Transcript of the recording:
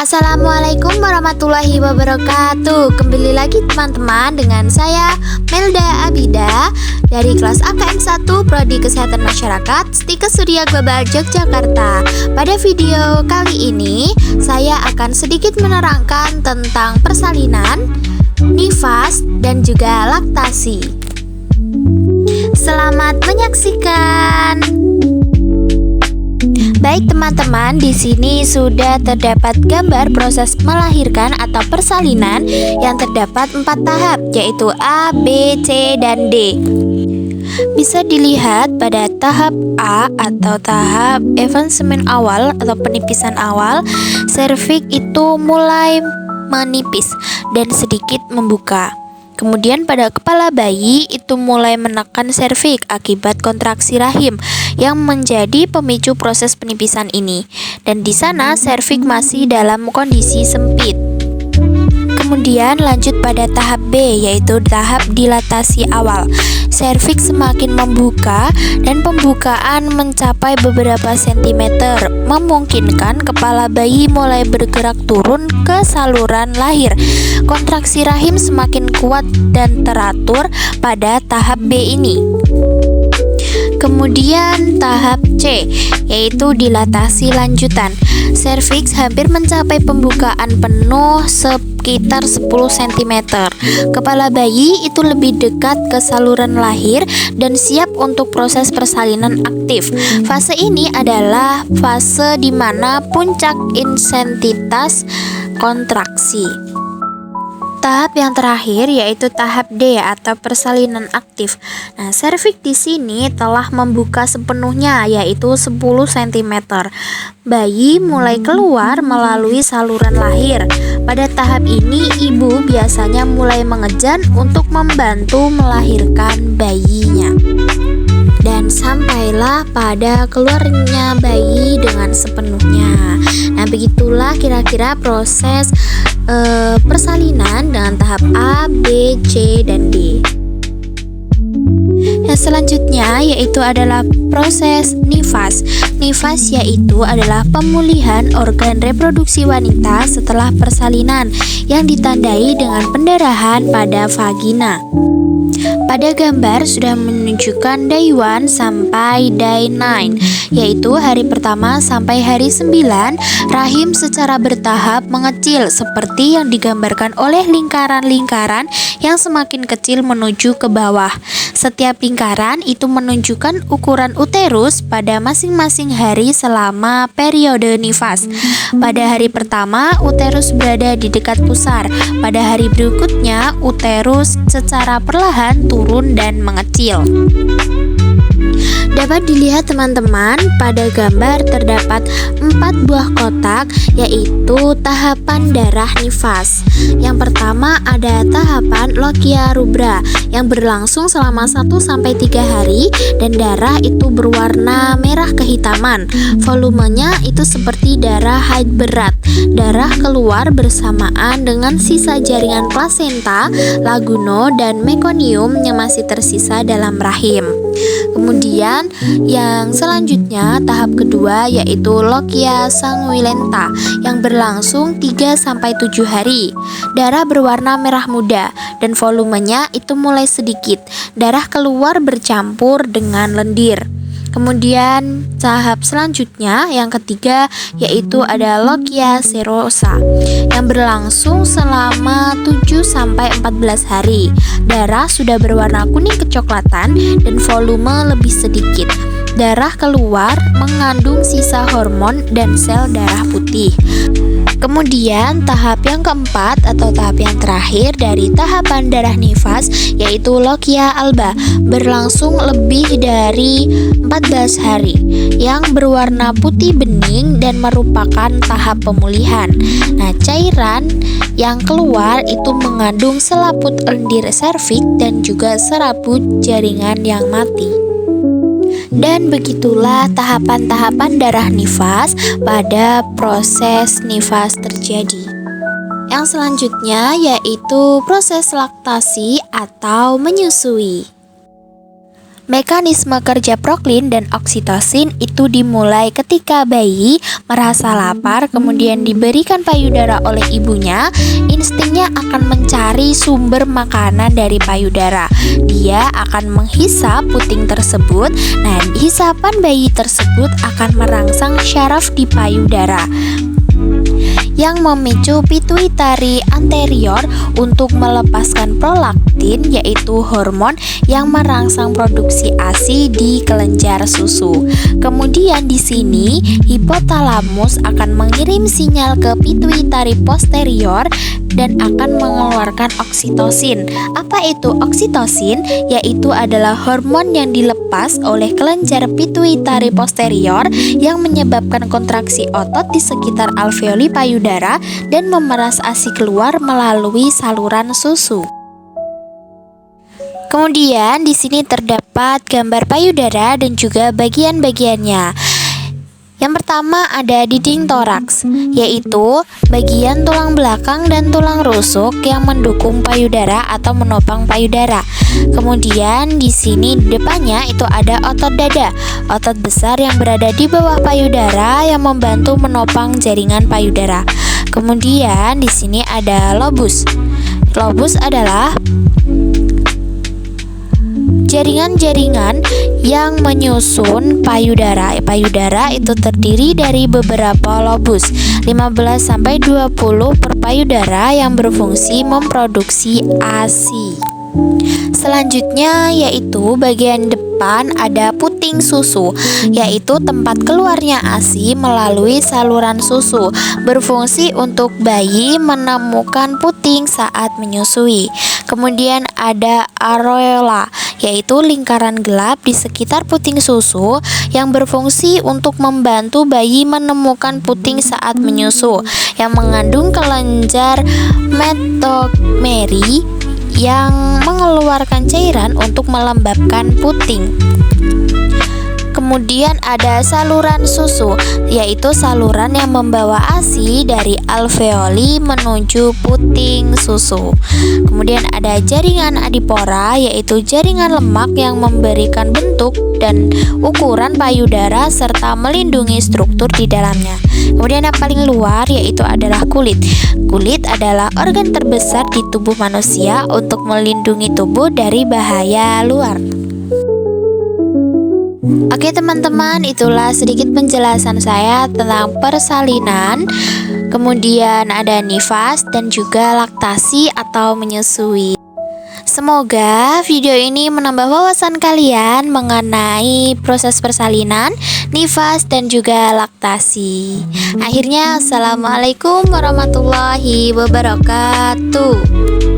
Assalamualaikum warahmatullahi wabarakatuh. Kembali lagi teman-teman dengan saya Melda Abida dari kelas AKM 1 Prodi Kesehatan Masyarakat Stikes Surya Global Yogyakarta. Pada video kali ini saya akan sedikit menerangkan tentang persalinan, nifas, dan juga laktasi. Selamat menyaksikan. Baik teman-teman, di sini sudah terdapat gambar proses melahirkan atau persalinan yang terdapat 4 tahap, yaitu A, B, C, dan D. Bisa dilihat pada tahap A atau tahap avancement awal atau penipisan awal, serviks itu mulai menipis dan sedikit membuka. Kemudian pada kepala bayi itu mulai menekan serviks akibat kontraksi rahim yang menjadi pemicu proses penipisan ini. Dan di sana serviks masih dalam kondisi sempit. Kemudian lanjut pada tahap B, yaitu tahap dilatasi awal. Serviks semakin membuka dan pembukaan mencapai beberapa sentimeter, memungkinkan kepala bayi mulai bergerak turun ke saluran lahir. Kontraksi rahim semakin kuat dan teratur pada tahap B ini. Kemudian tahap C, yaitu dilatasi lanjutan. Serviks hampir mencapai pembukaan penuh sekitar 10 cm. Kepala bayi itu lebih dekat ke saluran lahir dan siap untuk proses persalinan aktif. Fase ini adalah fase di mana puncak intensitas kontraksi. Tahap yang terakhir yaitu tahap D atau persalinan aktif. Nah, serviks di sini telah membuka sepenuhnya, yaitu 10 cm. Bayi mulai keluar melalui saluran lahir. Pada tahap ini, ibu biasanya mulai mengejan untuk membantu melahirkan bayinya. Dan sampailah pada keluarnya bayi dengan sepenuhnya. Nah, begitulah kira-kira proses persalinan dengan tahap A, B, C, dan D. Yang selanjutnya yaitu adalah proses nifas. Nifas yaitu adalah pemulihan organ reproduksi wanita setelah persalinan yang ditandai dengan pendarahan pada vagina. Pada gambar sudah menunjukkan day 1 sampai day 9, yaitu hari pertama sampai hari 9, rahim secara bertahap mengecil seperti yang digambarkan oleh lingkaran-lingkaran yang semakin kecil menuju ke bawah. Setiap lingkaran itu menunjukkan ukuran uterus pada masing-masing hari selama periode nifas. Pada hari pertama, uterus berada di dekat pusar. Pada hari berikutnya, uterus secara perlahan turun dan mengecil. Dapat dilihat teman-teman, pada gambar terdapat 4 buah kotak, yaitu tahapan darah nifas. Yang pertama ada tahapan lochia rubra yang berlangsung selama 1-3 hari dan darah itu berwarna merah kehitaman. Volumenya itu seperti darah haid berat. Darah keluar bersamaan dengan sisa jaringan plasenta, laguno, dan mekonium yang masih tersisa dalam rahim. Kemudian yang selanjutnya tahap kedua yaitu lochia sanguinenta yang berlangsung 3-7 hari. Darah berwarna merah muda dan volumenya itu mulai sedikit. Darah keluar bercampur dengan lendir. Kemudian tahap selanjutnya yang ketiga yaitu ada lochia serosa yang berlangsung selama 7-14 hari. Darah sudah berwarna kuning kecoklatan dan volume lebih sedikit. Darah keluar mengandung sisa hormon dan sel darah putih. Kemudian tahap yang keempat atau tahap yang terakhir dari tahapan darah nifas yaitu lochia alba berlangsung lebih dari 14 hari yang berwarna putih bening dan merupakan tahap pemulihan. Nah, cairan yang keluar itu mengandung selaput lendir serviks dan juga serabut jaringan yang mati. Dan begitulah tahapan-tahapan darah nifas pada proses nifas terjadi. Yang selanjutnya yaitu proses laktasi atau menyusui. Mekanisme kerja proklin dan oksitosin itu dimulai ketika bayi merasa lapar, kemudian diberikan payudara oleh ibunya. Instingnya akan mencari sumber makanan dari payudara. Dia akan menghisap puting tersebut. Nah, hisapan bayi tersebut akan merangsang syaraf di payudara yang memicu pituitari anterior untuk melepaskan prolaktin, yaitu hormon yang merangsang produksi ASI di kelenjar susu. Kemudian di sini hipotalamus akan mengirim sinyal ke pituitari posterior dan akan mengeluarkan oksitosin. Apa itu oksitosin? Yaitu adalah hormon yang dilepas oleh kelenjar pituitari posterior yang menyebabkan kontraksi otot di sekitar alveoli payudara dan memeras ASI keluar melalui saluran susu. Kemudian di sini terdapat gambar payudara dan juga bagian-bagiannya. Yang pertama ada dinding toraks, yaitu bagian tulang belakang dan tulang rusuk yang mendukung payudara atau menopang payudara. Kemudian di sini di depannya itu ada otot dada, otot besar yang berada di bawah payudara yang membantu menopang jaringan payudara. Kemudian di sini ada lobus. Lobus adalah jaringan-jaringan yang menyusun payudara. Payudara itu terdiri dari beberapa lobus, 15-20 per payudara yang berfungsi memproduksi ASI. Selanjutnya yaitu bagian depan ada puting susu, yaitu tempat keluarnya ASI melalui saluran susu, berfungsi untuk bayi menemukan puting saat menyusui. Kemudian ada areola, yaitu lingkaran gelap di sekitar puting susu yang berfungsi untuk membantu bayi menemukan puting saat menyusu, yang mengandung kelenjar metokmeri yang mengeluarkan cairan untuk melembabkan puting. Kemudian ada saluran susu, yaitu saluran yang membawa ASI dari alveoli menuju puting susu. Kemudian ada jaringan adipora, yaitu jaringan lemak yang memberikan bentuk dan ukuran payudara serta melindungi struktur di dalamnya. Kemudian yang paling luar yaitu adalah kulit. Kulit adalah organ terbesar di tubuh manusia untuk melindungi tubuh dari bahaya luar. Oke teman-teman, itulah sedikit penjelasan saya tentang persalinan, kemudian ada nifas dan juga laktasi atau menyusui. Semoga video ini menambah wawasan kalian mengenai proses persalinan, nifas dan juga laktasi. Akhirnya, assalamualaikum warahmatullahi wabarakatuh.